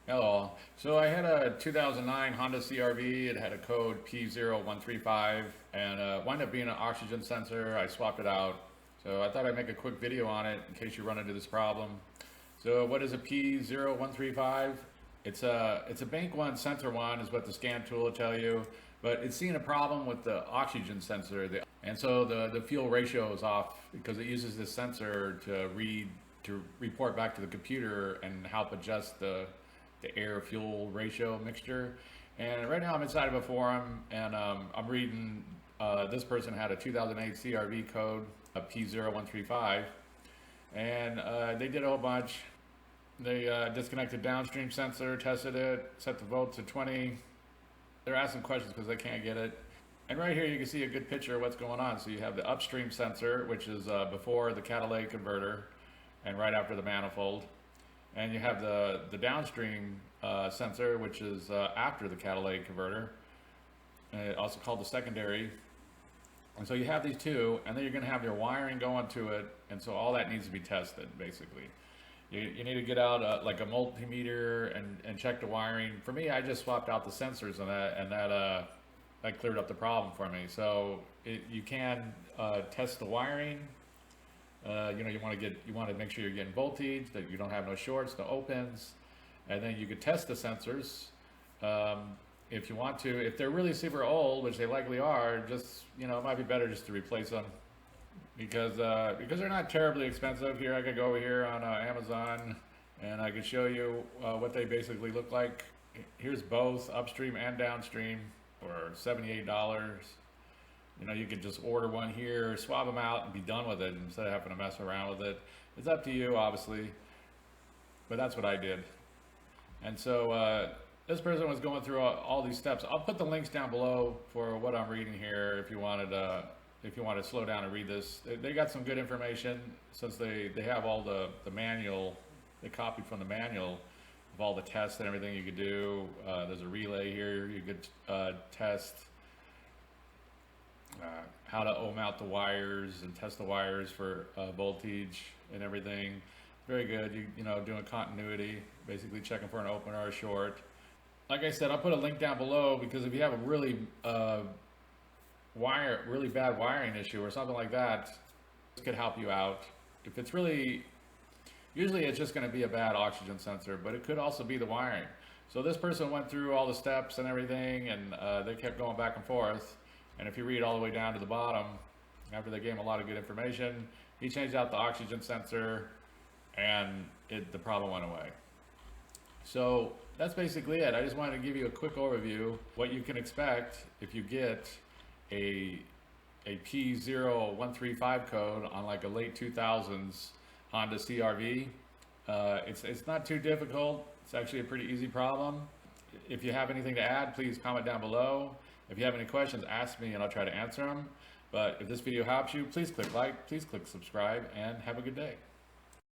Hello. So I had a 2009 Honda CRV. It had a code PO135 and wound up being an oxygen sensor. I swapped it out. So I thought I'd make a quick video on it in case you run into this problem. So what is a PO135? It's a bank one sensor one is what the scan tool will tell you, but it's seeing a problem with the oxygen sensor. And so the fuel ratio is off because it uses this sensor to report back to the computer and help adjust the air fuel ratio mixture. And right now I'm inside of a forum and I'm reading this person had a 2008 CRV code, a P0135, and they did a whole bunch. They disconnected downstream sensor, tested it, set the volt to 20. They're asking questions because they can't get it. And right here you can see a good picture of what's going on. So you have the upstream sensor, which is before the catalytic converter and right after the manifold. And you have the downstream sensor, which is after the catalytic converter, also called the secondary. And so you have these two, and then you're going to have your wiring going to it, and so all that needs to be tested, basically. You need to get out like a multimeter and check the wiring. For me, I just swapped out the sensors on that, and that cleared up the problem for me. So you can test the wiring. You want to make sure you're getting voltage, that you don't have no shorts, no opens, and then you could test the sensors if you want to. If they're really super old, which they likely are, just it might be better just to replace them because they're not terribly expensive. Here I could go over here on Amazon and I could show you what they basically look like. Here's both upstream and downstream for $78. You could just order one here, swap them out, and be done with it instead of having to mess around with it. It's up to you, obviously, but that's what I did. And so this person was going through all these steps. I'll put the links down below for what I'm reading here if you wanted to slow down and read this. They got some good information since they have all the manual. They copied from the manual of all the tests and everything you could do. There's a relay here you could test. How to ohm out the wires and test the wires for voltage and everything. Very good. Doing continuity, basically checking for an open or a short. Like I said, I'll put a link down below because if you have a really bad wiring issue or something like that, this could help you out. If it's usually it's just going to be a bad oxygen sensor, but it could also be the wiring. So this person went through all the steps and everything, and they kept going back and forth. And if you read all the way down to the bottom, after they gave him a lot of good information, he changed out the oxygen sensor and the problem went away. So that's basically it. I just wanted to give you a quick overview what you can expect if you get a P0135 code on like a late 2000s Honda CRV. It's not too difficult. It's actually a pretty easy problem. If you have anything to add, please comment down below. If you have any questions, ask me and I'll try to answer them. But if this video helps you, please click like, please click subscribe, and have a good day.